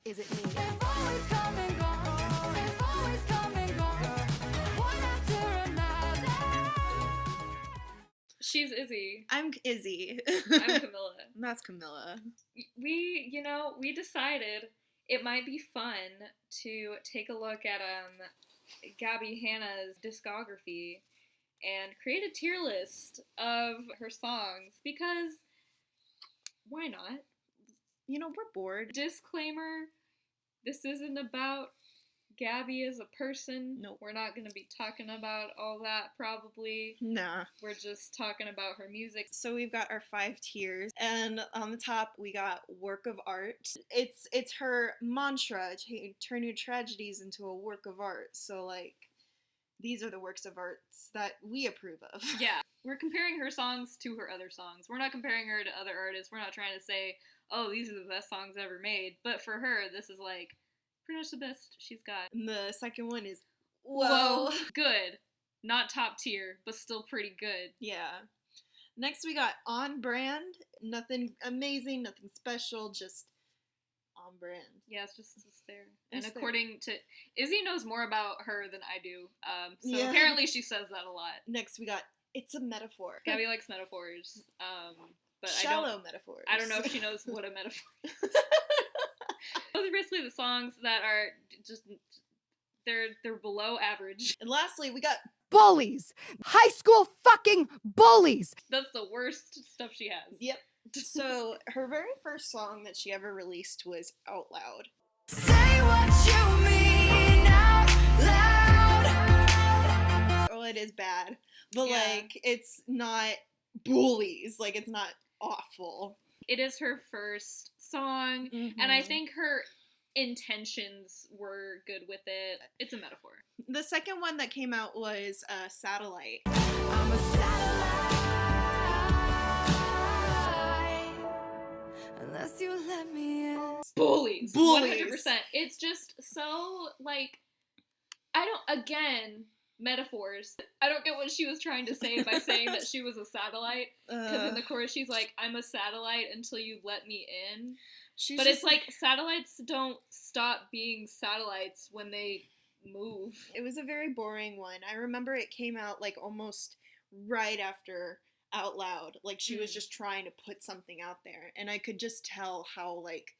is it me? They've always come and gone. They've always come and gone. One after another. She's Izzy. I'm Izzy. I'm Camilla. That's Camilla. We decided it might be fun to take a look at Gabbie Hanna's discography and create a tier list of her songs, because why not? You know, we're bored. Disclaimer, this isn't about Gabbie as a person. Nope. We're not going to be talking about all that, probably. Nah. We're just talking about her music. So we've got our 5 tiers, and on the top we got work of art. It's her mantra to turn your tragedies into a work of art. So like, these are the works of arts that we approve of. Yeah, we're comparing her songs to her other songs. We're not comparing her to other artists. We're not trying to say, oh, these are the best songs ever made. But for her, this is like pretty much the best she's got. And the second one is whoa. Good. Not top tier, but still pretty good. Yeah. Next we got on brand. Nothing amazing, nothing special, just on brand. Yeah, it's just there. And It's according to Izzy knows more about her than I do. So Yeah. apparently she says that a lot. Next we got it's a metaphor. Gabbie likes metaphors. But Shallow metaphors. I don't know if she knows what a metaphor is. Those are basically the songs that are just they're below average. And lastly, we got Bullies! High school fucking bullies! That's the worst stuff she has. yep. So her very first song that she ever released was Out Loud. Say what you mean out loud. Oh, it is bad, but Yeah. like it's not bullies. Like it's not awful. It is her first song, and I think her intentions were good with it. It's a metaphor. The second one that came out was Satellite. I'm a satellite. Unless you let me in. Bullies. Bullies. 100%. It's just so, like, again, metaphors. I don't get what she was trying to say by saying that she was a satellite. Because in the chorus she's like, I'm a satellite until you let me in. But it's like, satellites don't stop being satellites when they move. it was a very boring one. I remember it came out like almost right after Out Loud. Like she was just trying to put something out there, and I could just tell how like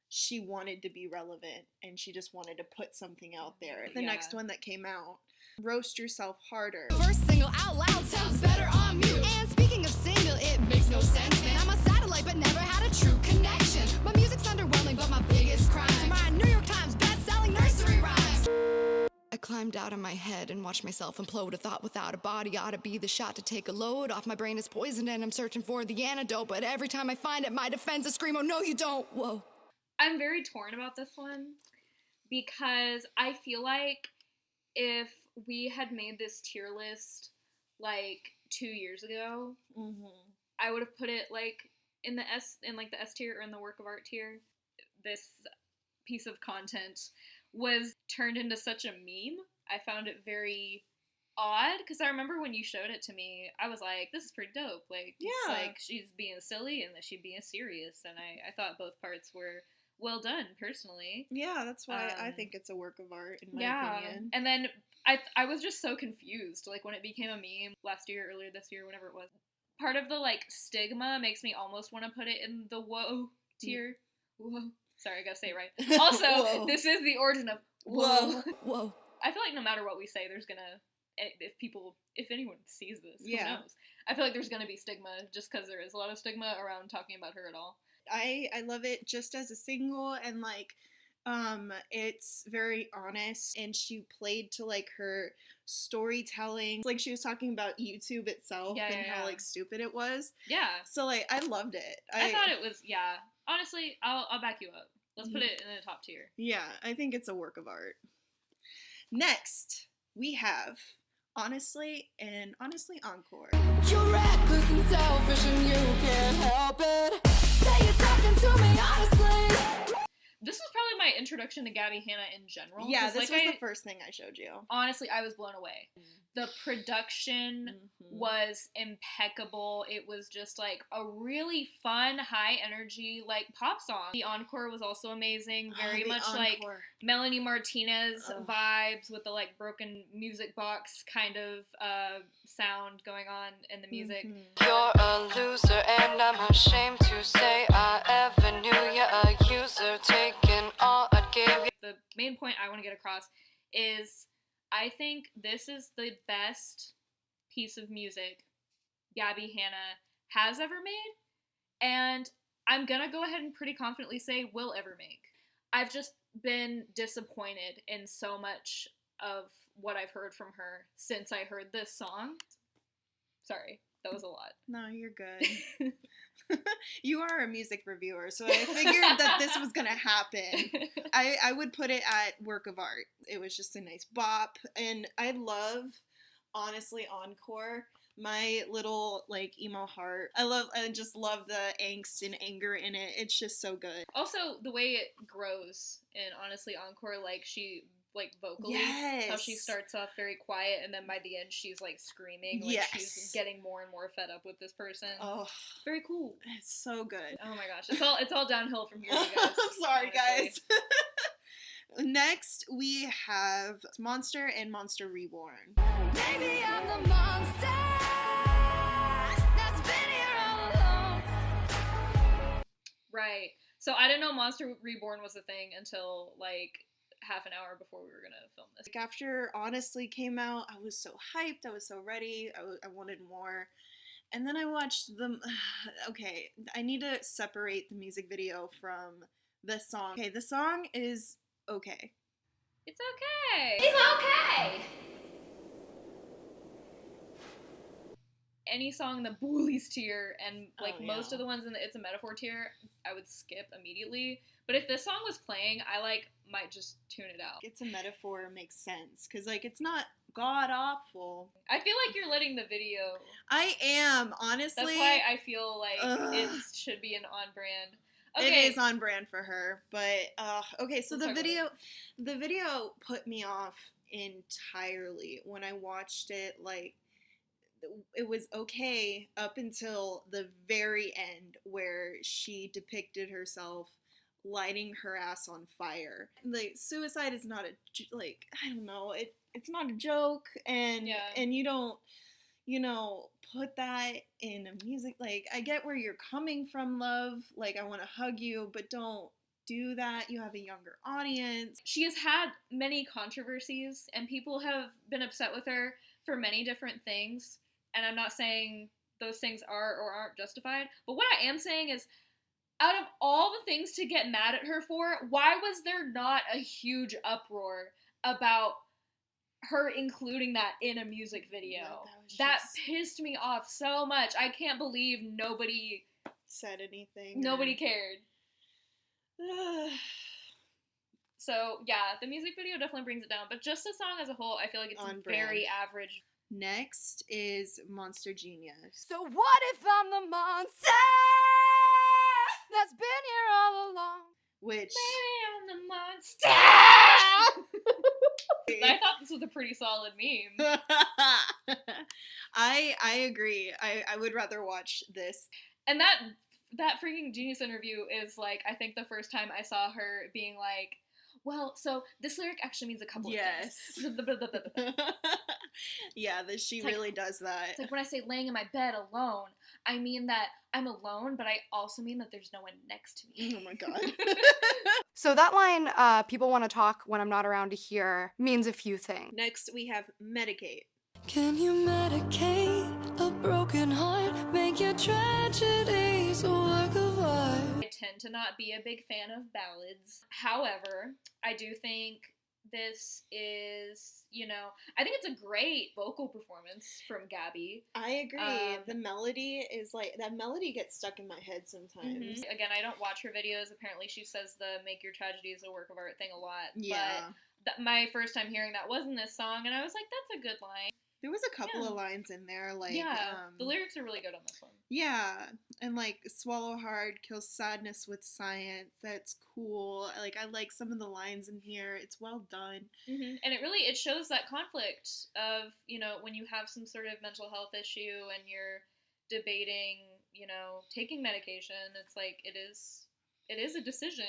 she wanted to be relevant and she just wanted to put something out there. The next one that came out, Roast Yourself Harder. First single out loud sounds better on mute. And speaking of single, it makes no sense, man. I'm a satellite but never had a true connection. My music's underwhelming, but my biggest crime. My New York Times best-selling nursery rhymes. I climbed out of my head and watched myself implode. A thought without a body ought to be the shot to take a load off. My brain is poisoned and I'm searching for the antidote. But every time I find it, my defenses scream, oh no you don't. Whoa. I'm very torn about this one because I feel like if we had made this tier list like 2 years ago, I would have put it like in the S tier or in the work of art tier. This piece of content was turned into such a meme. I found it very odd because I remember when you showed it to me, I was like, this is pretty dope. Like, it's like she's being silly and that she's being serious, and I thought both parts were well done, personally. Yeah, that's why I think it's a work of art, in my opinion. And then I was just so confused, like, when it became a meme last year, earlier this year, whenever it was. Part of the, like, stigma makes me almost want to put it in the whoa tier. Whoa. Sorry, I gotta say it right. Also, this is the origin of whoa. Whoa. I feel like no matter what we say, there's gonna, if anyone sees this, who knows? I feel like there's gonna be stigma, just because there is a lot of stigma around talking about her at all. I love it just as a single, and like it's very honest, and she played to like her storytelling. Like she was talking about YouTube itself how like stupid it was. Yeah. So like I loved it. I thought it was honestly, I'll back you up. Let's put it in the top tier. Yeah, I think it's a work of art. Next, we have Honestly and Honestly Encore. You're reckless and selfish and you can't help it. Say you're talking to me honestly. This was probably my introduction to Gabbie Hanna in general. Yeah, this like was the first thing I showed you. Honestly, I was blown away. The production was impeccable. It was just like a really fun, high energy like pop song. The encore was also amazing. Very much like Melanie Martinez vibes with the like broken music box kind of sound going on in the music. You're a loser and I'm ashamed to say I ever knew you a user, taking all I gave you. The main point I want to get across is I think this is the best piece of music Gabbie Hanna has ever made, and I'm gonna go ahead and pretty confidently say will ever make. I've just been disappointed in so much of what I've heard from her since I heard this song. Sorry, that was a lot. No, you're good. You are a music reviewer, so I figured that this was gonna happen. I would put it at work of art. It was just a nice bop, and I love, honestly, Encore. My little like emo heart. I just love the angst and anger in it. It's just so good. Also, the way it grows in honestly Encore, like she like vocally, yes. How she starts off very quiet and then by the end she's like screaming, like yes. she's getting more and more fed up with this person. Oh, very cool. It's so good. Oh my gosh, it's all downhill from here, you guys. Sorry, guys. Next, we have Monster and Monster Reborn. Maybe I'm the monster that's been here all along. Right. So I didn't know Monster Reborn was a thing until like half an hour before we were gonna film this. Like after Honestly came out, I was so hyped. I was so ready. I wanted more. And then I watched them. Okay, I need to separate the music video from the song. Okay, the song is okay. It's okay. It's okay. Any song in the BOOLIES tier and like most of the ones in the It's a Metaphor tier, I would skip immediately. But if this song was playing, I like might just tune it out. It's a Metaphor makes sense because like it's not god awful. I feel like you're letting the video. I am, honestly. That's why I feel like it should be an on brand. Okay. It is on brand for her, but okay. So the video put me off entirely when I watched it. Like it was okay up until the very end where she depicted herself lighting her ass on fire. Like suicide is not a like I don't know it's not a joke and you don't put that in a music. Like I get where you're coming from, love, like I want to hug you, but don't do that. You have a younger audience. She has had many controversies and people have been upset with her for many different things, and I'm not saying those things are or aren't justified, but what I am saying is out of all the things to get mad at her for, why was there not a huge uproar about her including that in a music video? That pissed me off so much. I can't believe nobody said anything. Nobody cared. So, yeah, the music video definitely brings it down, but just the song as a whole, I feel like it's very average. Next is Monster Genius. So what if I'm the monster that's been here all along? Maybe Which I'm the monster. I thought this was a pretty solid meme. I agree. I would rather watch this. And that freaking Genius interview is like, I think the first time I saw her being like, well, so this lyric actually means a couple of things. Yeah, she really does that. It's like when I say laying in my bed alone, I mean that I'm alone, but I also mean that there's no one next to me. Oh my god. So that line, people want to talk when I'm not around to hear, means a few things. Next, we have Medicate. Can you medicate a broken heart? Make your tragedies a work of art. I tend to not be a big fan of ballads. However, I do think this is, I think it's a great vocal performance from Gabbie. I agree. The melody is like, that melody gets stuck in my head sometimes. Mm-hmm. Again, I don't watch her videos. Apparently she says the make your tragedies a work of art thing a lot. Yeah. But my first time hearing that was in this song, and I was like, that's a good line. There was a couple of lines in there, like, the lyrics are really good on this one. Yeah, and, like, swallow hard, kill sadness with science. That's cool. Like, I like some of the lines in here. It's well done. And it shows that conflict of, you know, when you have some sort of mental health issue and you're debating, you know, taking medication. It's like it is a decision.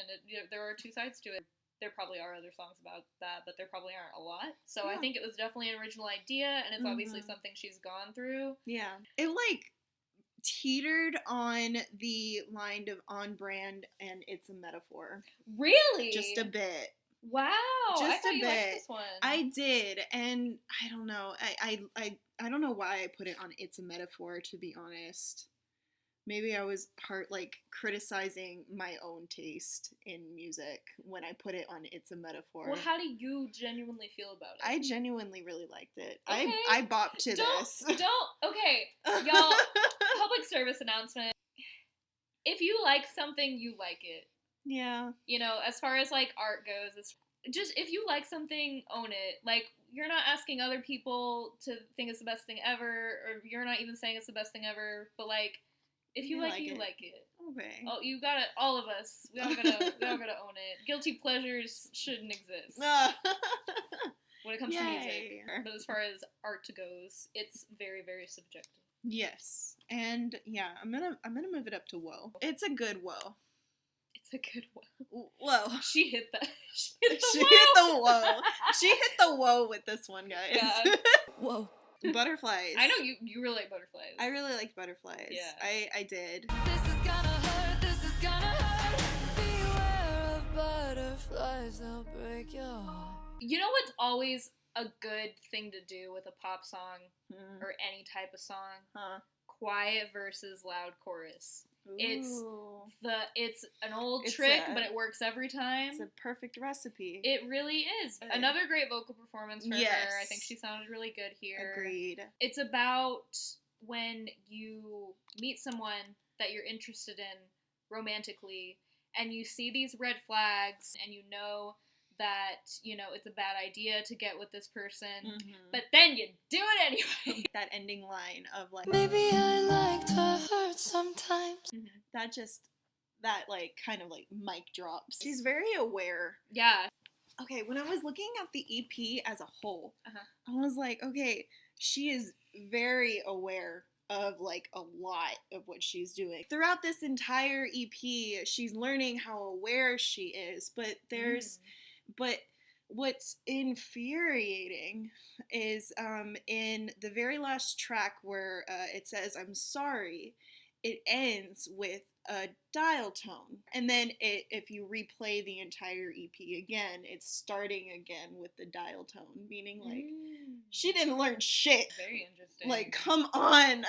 There are two sides to it. There probably are other songs about that, but there probably aren't a lot. So I think it was definitely an original idea, and it's obviously something she's gone through. Yeah. It, like, teetered on the line of on brand and it's a metaphor. Really? Just a bit. Wow. Just I thought a you bit. liked this one. I did, and I don't know. I don't know why I put it on it's a metaphor, to be honest. Maybe I was criticizing my own taste in music when I put it on It's a Metaphor. Well, how do you genuinely feel about it? I genuinely really liked it. Okay. I bopped to this. Okay, y'all, public service announcement. If you like something, you like it. Yeah. You know, as far as, like, art goes, it's just, if you like something, own it. Like, you're not asking other people to think it's the best thing ever, or you're not even saying it's the best thing ever, but, like, if you like it, you like it. Okay. Oh, you got it. All of us. We all gotta own it. Guilty pleasures shouldn't exist when it comes to music. But as far as art goes, it's very, very subjective. Yes, and yeah, I'm gonna move it up to whoa. It's a good whoa. It's a good whoa. Whoa. She hit that. She hit the whoa. She hit the whoa with this one, guys. Yeah. Whoa. Butterflies. I know you really like Butterflies. I really liked Butterflies. Yeah. I did. This is gonna hurt, this is gonna hurt. Beware of butterflies, they'll break your heart. You know what's always a good thing to do with a pop song or any type of song? Quiet versus loud chorus. Ooh. It's an old trick, but it works every time. It's a perfect recipe. It really is. Another great vocal performance for her. I think she sounded really good here. Agreed. It's about when you meet someone that you're interested in romantically, and you see these red flags, and you know that, you know, it's a bad idea to get with this person, but then you do it anyway. That ending line of, like, maybe I like to hurt sometimes. That like kind of like mic drops. She's very aware. Yeah. Okay, when I was looking at the EP as a whole, I was like, okay, she is very aware of, like, a lot of what she's doing. Throughout this entire EP, she's learning how aware she is, but but what's infuriating is in the very last track where it says, I'm sorry, it ends with a dial tone. And then if you replay the entire EP again, it's starting again with the dial tone, meaning, like, she didn't learn shit. Very interesting. Like, come on.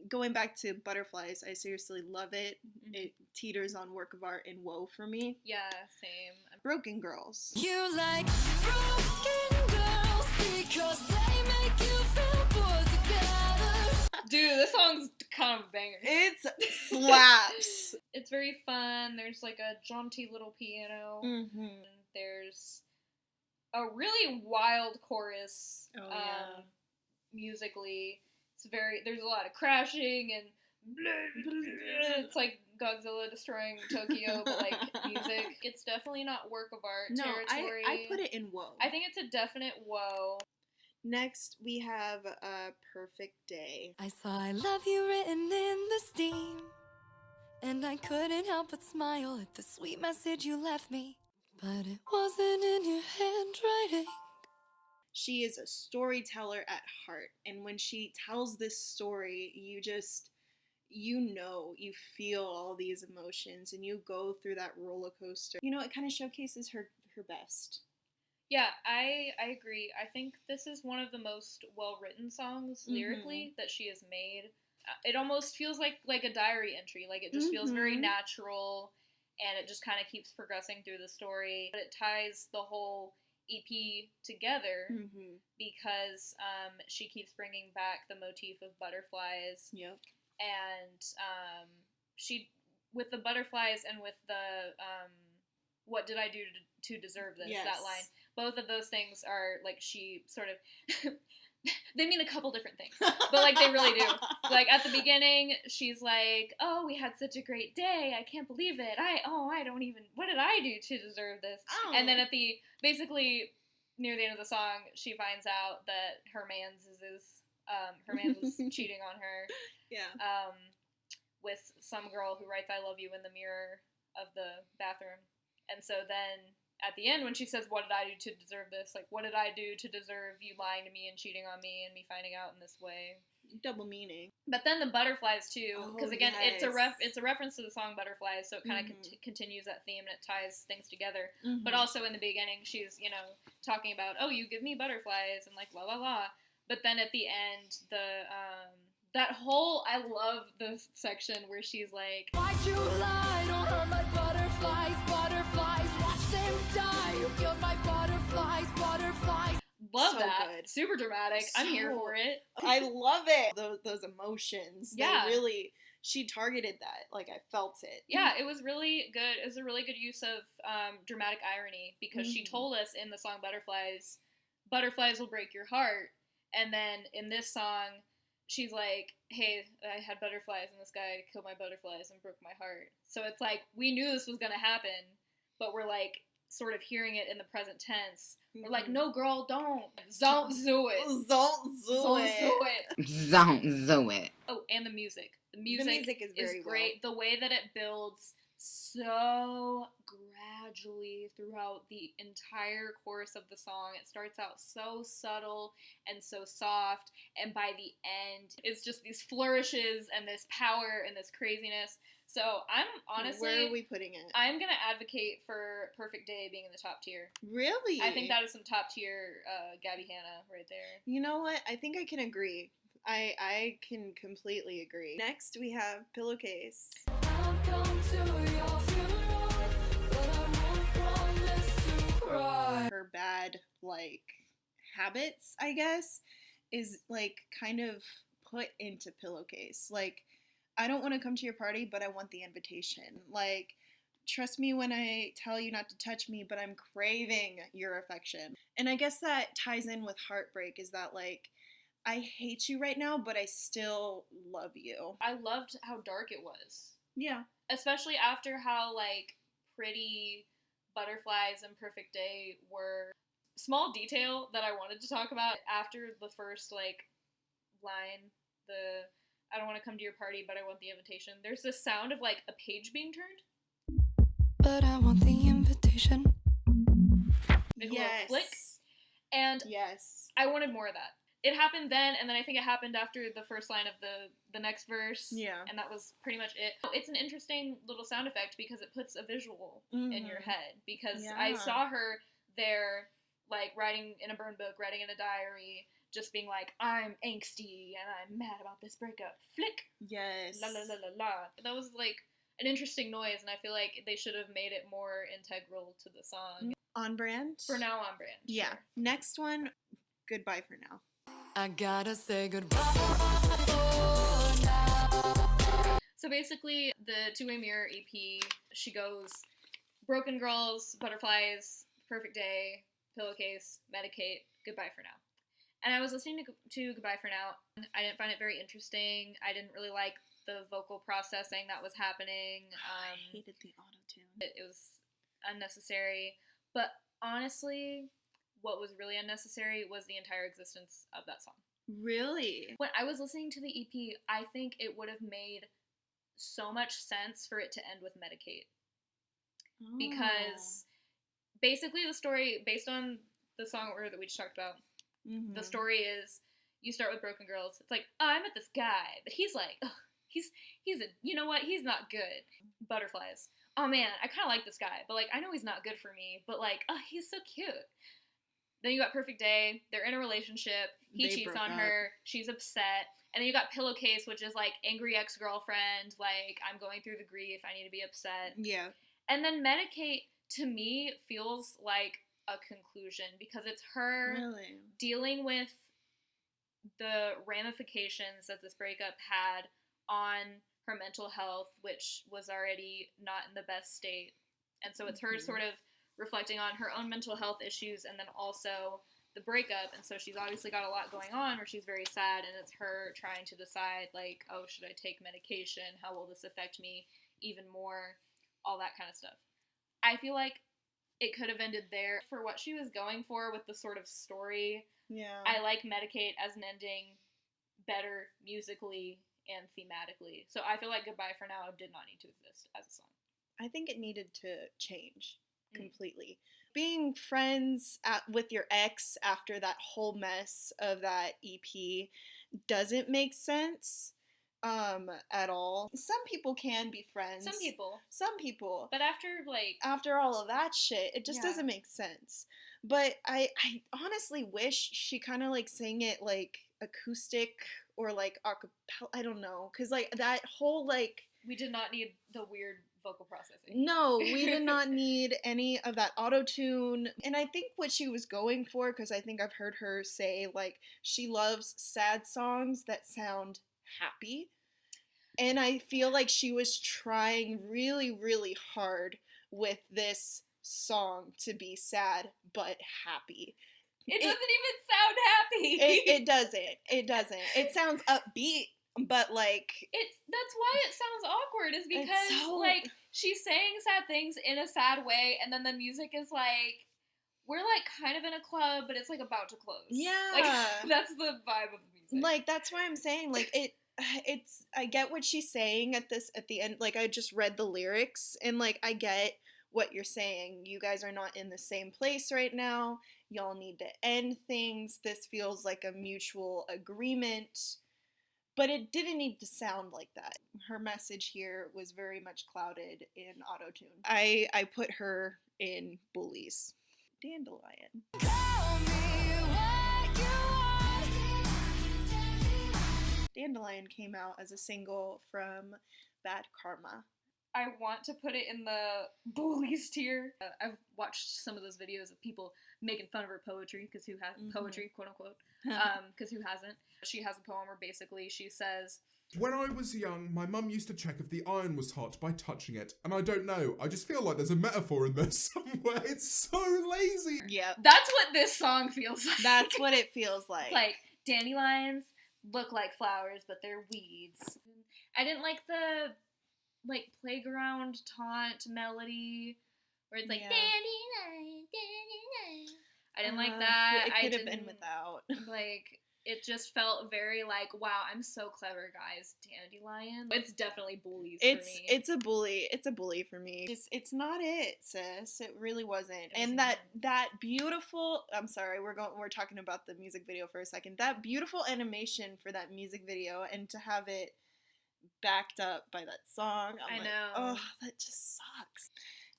Going back to Butterflies, I seriously love it. It teeters on work of art and woe for me. Yeah, same. Broken Girls. You like broken girls because they make you feel put together. Dude, this song's kind of a banger. It slaps. It's very fun. There's, like, a jaunty little piano. There's a really wild chorus. Musically. There's a lot of crashing and it's like Godzilla destroying Tokyo, but, like, music. It's definitely not work of art territory. I put it in woe. I think it's a definite woe. Next, we have A Perfect Day. I saw I love you written in the steam, and I couldn't help but smile at the sweet message you left me, but it wasn't in your handwriting. She is a storyteller at heart, and when she tells this story, you feel all these emotions, and you go through that roller coaster. You know, it kind of showcases her best. Yeah, I agree. I think this is one of the most well-written songs lyrically that she has made. It almost feels like a diary entry. Like, it just feels very natural, and it just kind of keeps progressing through the story. But it ties the whole EP together because she keeps bringing back the motif of butterflies. Yep. And she, with the butterflies and with the what did I do to deserve this, that line, both of those things are, like, she sort of, they mean a couple different things, but, like, they really do. Like, at the beginning, she's like, oh, we had such a great day, I can't believe it, I don't even, what did I do to deserve this? Oh. And then basically, near the end of the song, she finds out that her man's was cheating on her, Yeah. with some girl who writes I love you in the mirror of the bathroom. And so then at the end when she says, what did I do to deserve this? Like, what did I do to deserve you lying to me and cheating on me and me finding out in this way? Double meaning. But then the butterflies too, because again, yes. it's a reference to the song Butterflies, so it kind of continues that theme and it ties things together. But also in the beginning, she's, you know, talking about, oh, you give me butterflies and like la la la. But then at the end, that whole, I love the section where she's like, Why'd you lie? Don't hurt my butterflies, butterflies. Watch them die. You killed my butterflies, butterflies. love So that. good. Super dramatic. I'm here for it. I love it. Those emotions. Yeah. They really, she targeted that. Like, I felt it. Yeah, it was really good. It was a really good use of dramatic irony because she told us in the song Butterflies will break your heart. And then in this song, she's like, hey, I had butterflies and this guy killed my butterflies and broke my heart. So it's like, we knew this was going to happen, but we're like sort of hearing it in the present tense. We're like, no, girl, don't do it. Don't do it. Don't do it. Oh, and the music. The The music is very great. The way that it builds so gradually throughout the entire course of the song. It starts out so subtle and so soft, and by the end, it's just these flourishes and this power and this craziness. So I'm honestly... Where are we putting it? I'm going to advocate for Perfect Day being in the top tier. Really? I think that is some top tier Gabbie Hanna right there. You know what? I think I can agree. I can completely agree. Next, we have Pillowcase. I've come to your funeral, but I won't promise to cry. Her bad, like, habits, I guess, is, like, kind of put into Pillowcase. Like, I don't want to come to your party, but I want the invitation. Like, trust me when I tell you not to touch me, but I'm craving your affection. And I guess that ties in with Heartbreak, is that, like, I hate you right now, but I still love you. I loved how dark it was. Yeah. Especially after how, like, pretty Butterflies and Perfect Day were. Small detail that I wanted to talk about after the first, like, line, I don't want to come to your party, but I want the invitation. There's this sound of, like, a page being turned. But I want the invitation. Like a little flick. And Yes. I wanted more of that. It happened then, and then I think it happened after the first line of the next verse. Yeah. And that was pretty much it. It's an interesting little sound effect because it puts a visual in your head. Because I Yeah. saw her there, like, writing in a burn book, writing in a diary, just being like, I'm angsty and I'm mad about this breakup. Flick! Yes. La la la la la. That was, like, an interesting noise, and I feel like they should have made it more integral to the song. On brand? For now, on brand. Yeah. Sure. Next one, Goodbye for Now. I gotta say goodbye for now. So basically, the Two-Way Mirror EP, she goes Broken Girls, Butterflies, Perfect Day, Pillowcase, Medicate, Goodbye for Now. And I was listening to Goodbye for Now. I didn't find it very interesting. I didn't really like the vocal processing that was happening. I hated the auto-tune. It was unnecessary. But honestly, what was really unnecessary was the entire existence of that song. Really? When I was listening to the EP, I think it would have made so much sense for it to end with Medicate. Because basically the story, based on the song order that we just talked about, the story is, you start with Broken Girls. It's like, oh, I met this guy, but he's like, ugh, he's you know what, he's not good. Butterflies. Oh man, I kind of like this guy, but like, I know he's not good for me, but like, oh, he's so cute. Then you got Perfect Day. They're in a relationship. He They cheats broke on up. her. She's upset. And then you got Pillowcase, which is like angry ex-girlfriend. Like, I'm going through the grief. I need to be upset. Yeah. And then Medicate, to me, feels like a conclusion because it's her Really? dealing with the ramifications that this breakup had on her mental health, which was already not in the best state. And so it's her sort of reflecting on her own mental health issues and then also the breakup. And so she's obviously got a lot going on where she's very sad, and it's her trying to decide, like, oh, should I take medication? How will this affect me even more? All that kind of stuff. I feel like it could have ended there for what she was going for with the sort of story. Yeah. I like Medicate as an ending better musically and thematically. So I feel like Goodbye for Now did not need to exist as a song. I think it needed to change completely. Being friends with your ex after that whole mess of that EP doesn't make sense at all. Some people can be friends. Some people. But after all of that shit, it just doesn't make sense. But I honestly wish she kind of like sang it like acoustic or like acapella. I don't know, because like that whole like, we did not need the weird vocal processing. no, we did not need any of that auto-tune. And I think what she was going for, because I think I've heard her say like she loves sad songs that sound happy. And I feel like she was trying really, really hard with this song to be sad but happy. It doesn't even sound happy. It doesn't. It doesn't. It sounds upbeat, but like that's why it sounds awkward, is because like she's saying sad things in a sad way, and then the music is like, we're like kind of in a club, but it's like about to close. Yeah. Like that's the vibe of the music. Like that's why I'm saying like it's I get what she's saying at the end. Like I just read the lyrics and like I get what you're saying. You guys are not in the same place right now. Y'all need to end things. This feels like a mutual agreement. But it didn't need to sound like that. Her message here was very much clouded in auto-tune. I put her in Bullies. Dandelion. Call me what you want. Dandelion came out as a single from Bad Karma. I want to put it in the Bullies tier. I've watched some of those videos of people making fun of her poetry, because who has poetry, quote unquote, because who hasn't? She has a poem where basically she says, when I was young, my mum used to check if the iron was hot by touching it, and I don't know, I just feel like there's a metaphor in there somewhere. It's so lazy. Yeah. That's what this song feels like. That's what it feels like. Like, dandelions look like flowers, but they're weeds. I didn't like the like playground taunt melody where it's like dandelion, dandelion. I didn't like that. It could have been without. Like, it just felt very like, wow, I'm so clever, guys. Dandelion. It's definitely Bullies for me. It's a bully. It's a bully for me. It's not it, sis. It really wasn't. And that beautiful. I'm sorry. We're talking about the music video for a second. That beautiful animation for that music video, and to have it backed up by that song. I know. Oh, that just sucks.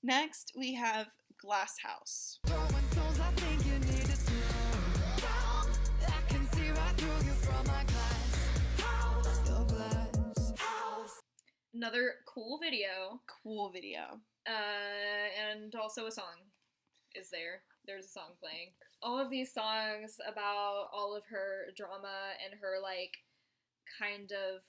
Next, we have Glass House. Another cool video. Cool video. And also a song is there. There's a song playing. All of these songs about all of her drama and her, like, kind of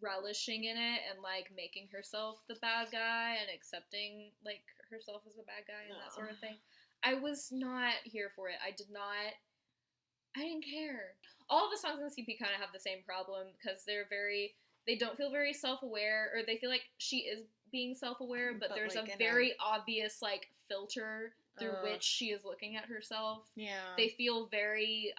relishing in it and, like, making herself the bad guy and accepting, like, herself as a bad guy and that sort of thing. I was not here for it. I didn't care. All of the songs in this EP kind of have the same problem, because they don't feel very self-aware, or they feel like she is being self-aware, but there's like a very obvious, like, filter through which she is looking at herself. Yeah. They feel very,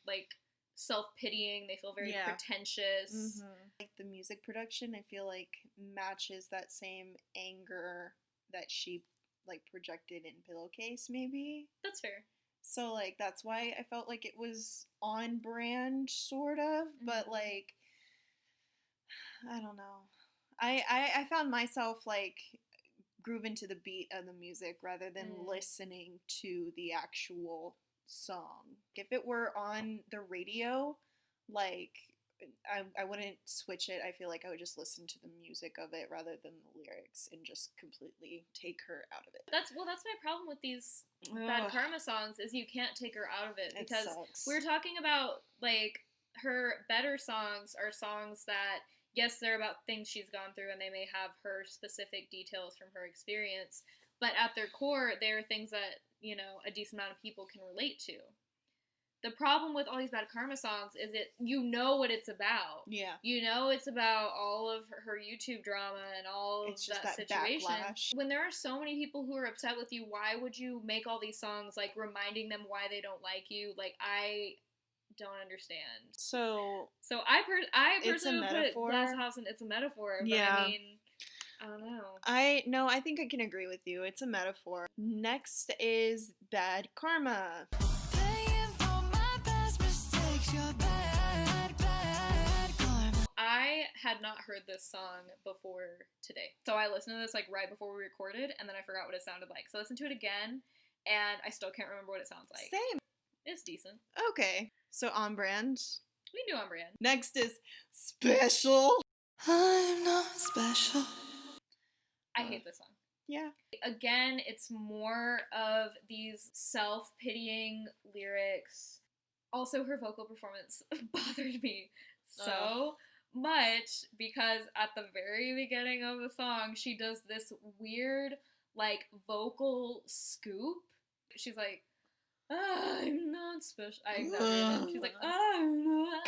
like, self-pitying. They feel very pretentious. Mm-hmm. Like, the music production, I feel like, matches that same anger that she, like, projected in Pillowcase, maybe? That's fair. So, like, that's why I felt like it was on brand, sort of, but, like, I don't know. I found myself, like, grooving to the beat of the music rather than listening to the actual song. If it were on the radio, like, I wouldn't switch it. I feel like I would just listen to the music of it rather than the lyrics and just completely take her out of it. That's my problem with these Bad Karma songs, is you can't take her out of it, because we're talking about, like, her better songs are songs that, yes, they're about things she's gone through, and they may have her specific details from her experience, but at their core, they're things that, you know, a decent amount of people can relate to. The problem with all these Bad Karma songs is you know what it's about. Yeah. You know it's about all of her YouTube drama and all of that situation. Backlash. When there are so many people who are upset with you, why would you make all these songs, like, reminding them why they don't like you? Like, I don't understand. So I personally would metaphor. put Glass House and It's a Metaphor, but Yeah. I mean, I don't know. I think I can agree with you. It's a metaphor. Next is Bad Karma. Paying for my past mistakes, your bad, bad karma. I had not heard this song before today. So I listened to this like right before we recorded, and then I forgot what it sounded like. So I listened to it again, and I still can't remember what it sounds like. Same. It's decent. Okay. So on brand. We can do on brand. Next is Special. I'm not special. I hate this song. Yeah. Again, it's more of these self-pitying lyrics. Also, her vocal performance bothered me so much because at the very beginning of the song, she does this weird, like, vocal scoop. She's like, I'm not special. I exaggerated. She's like, I'm not.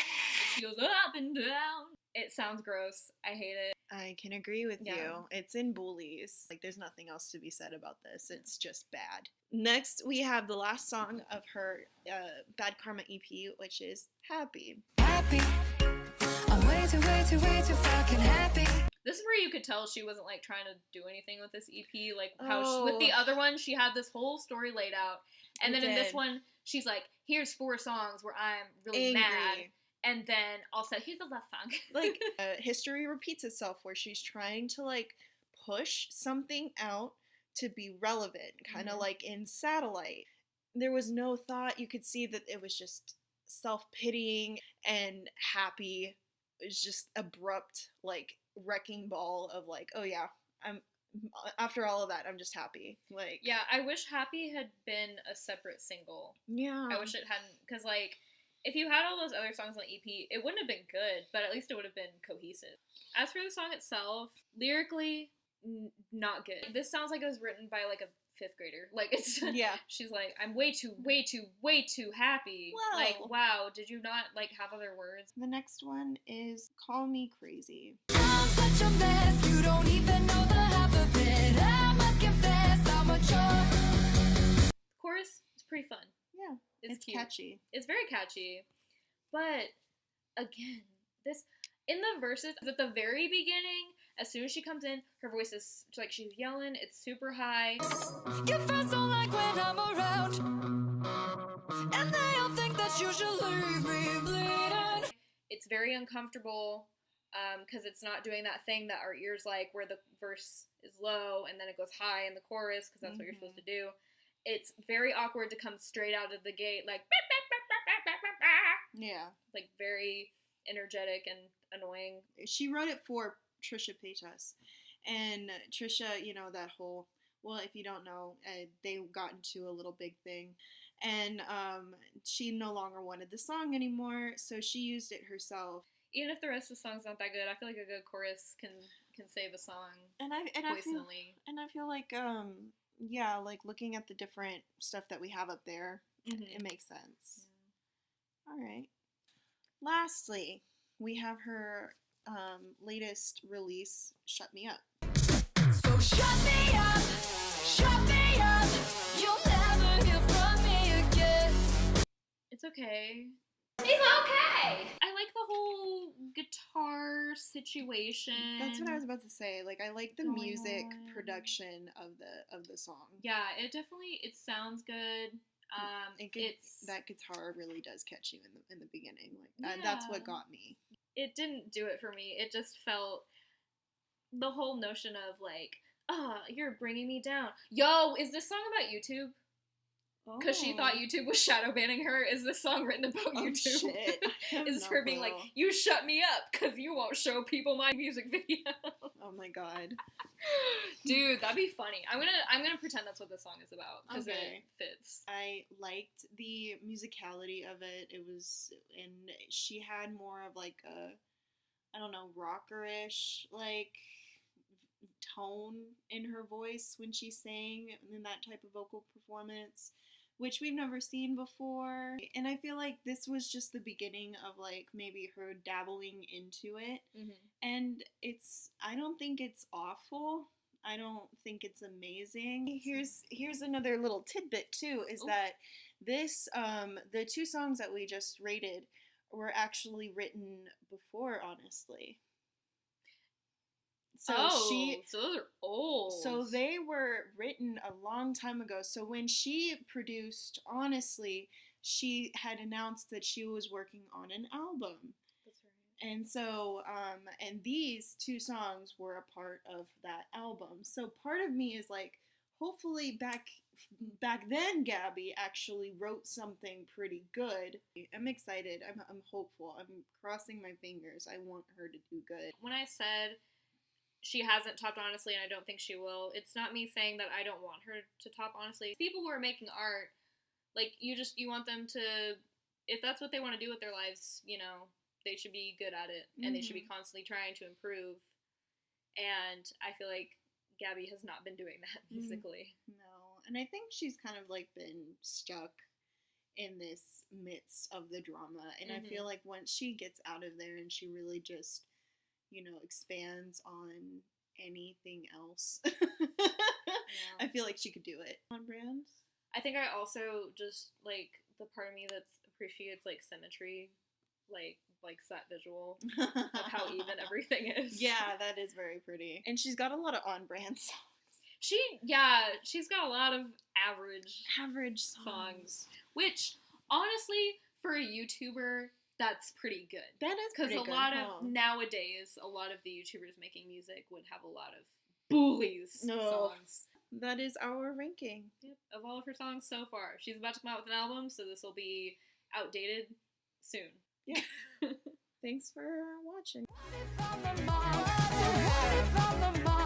She goes up and down. It sounds gross. I hate it. I can agree with Yeah. you. It's in Boolies. Like, there's nothing else to be said about this. It's just bad. Next, we have the last song of her Bad Karma EP, which is Happy. Happy. I'm way too fucking happy. This is where you could tell she wasn't, like, trying to do anything with this EP. Like, how with the other one, she had this whole story laid out. And then in this one, she's like, here's 4 songs where I'm really mad. And then also, here's the love song. Like, history repeats itself where she's trying to, like, push something out to be relevant, kind of like in Satellite. There was no thought. You could see that it was just self-pitying and happy. It was just abrupt, like, wrecking ball of, like, oh yeah, after all of that, I'm just happy. Like, Yeah, I wish Happy had been a separate single. yeah. I wish it hadn't, because, like, if you had all those other songs on EP, it wouldn't have been good, but at least it would have been cohesive. As for the song itself, lyrically, not good. This sounds like it was written by, like, a 5th grader. Like, it's, Yeah. she's like, I'm way too happy. Wow. Like, wow, did you not, like, have other words? The next one is Call Me Crazy. I'm such a mess, you don't even know the half of it. I must confess, I'm a chore. The chorus is pretty fun. Yeah. It's cute. Catchy. It's very catchy. But, again, this, in the verses, at the very beginning, as soon as she comes in, her voice is, like, she's yelling, it's super high. Your friends don't like when I'm around, and they all think that you should leave me bleeding. It's very uncomfortable, because it's not doing that thing that our ears like, where the verse is low, and then it goes high in the chorus, because that's what you're supposed to do. It's very awkward to come straight out of the gate, like, Yeah. like, very energetic and annoying. She wrote it for Trisha Paytas. And Trisha, you know, that whole, well, if you don't know, they got into a little big thing. And she no longer wanted the song anymore, so she used it herself. Even if the rest of the song's not that good, I feel like a good chorus can save a song. And I feel like yeah, like looking at the different stuff that we have up there, it makes sense. Yeah. All right. Lastly, we have her latest release, Shut Me Up. So shut me up, you'll never hear from me again. It's okay. It's okay! I like the whole guitar situation. That's what I was about to say. Like, I like the Going music on. production of the song. Yeah, it sounds good. That guitar really does catch you in the beginning. Like, that's what got me. It didn't do it for me. It just felt the whole notion of, like, you're bringing me down. Yo, is this song about YouTube? Because she thought YouTube was shadow banning her. Is this song written about YouTube? Shit. Is her being like, you shut me up because you won't show people my music video. Oh my god. Dude, that'd be funny. I'm gonna pretend that's what this song is about because it fits. I liked the musicality of it. And she had more of like a, I don't know, rockerish like tone in her voice when she sang in that type of vocal performance, which we've never seen before. And I feel like this was just the beginning of like maybe her dabbling into it. And I don't think it's awful. I don't think it's amazing. Here's another little tidbit too, is that this the 2 songs that we just rated were actually written before Honestly. So so those are old. So they were written a long time ago. So when she produced Honestly, she had announced that she was working on an album. That's right. And so, and these 2 songs were a part of that album. So part of me is like, hopefully back then Gabbie actually wrote something pretty good. I'm excited. I'm hopeful. I'm crossing my fingers. I want her to do good. When I said she hasn't topped Honestly, and I don't think she will, it's not me saying that I don't want her to top Honestly. People who are making art, like, you want them to, if that's what they want to do with their lives, you know, they should be good at it, and they should be constantly trying to improve. And I feel like Gabbie has not been doing that musically. No, and I think she's kind of like been stuck in this midst of the drama, and I feel like once she gets out of there and she really just, you know, expands on anything else, I feel like she could do it. On brand. I think I also just, like, the part of me that appreciates, like, symmetry, like that visual of how even everything is. Yeah, that is very pretty. And she's got a lot of on-brand songs. She's got a lot of average songs. Which, honestly, for a YouTuber, that's pretty good. That is pretty good. Because a lot of, nowadays, a lot of the YouTubers making music would have a lot of BOOLIES songs. That is our ranking. Yep, of all of her songs so far. She's about to come out with an album, so this will be outdated soon. Yeah. Thanks for watching. What if I'm the mom?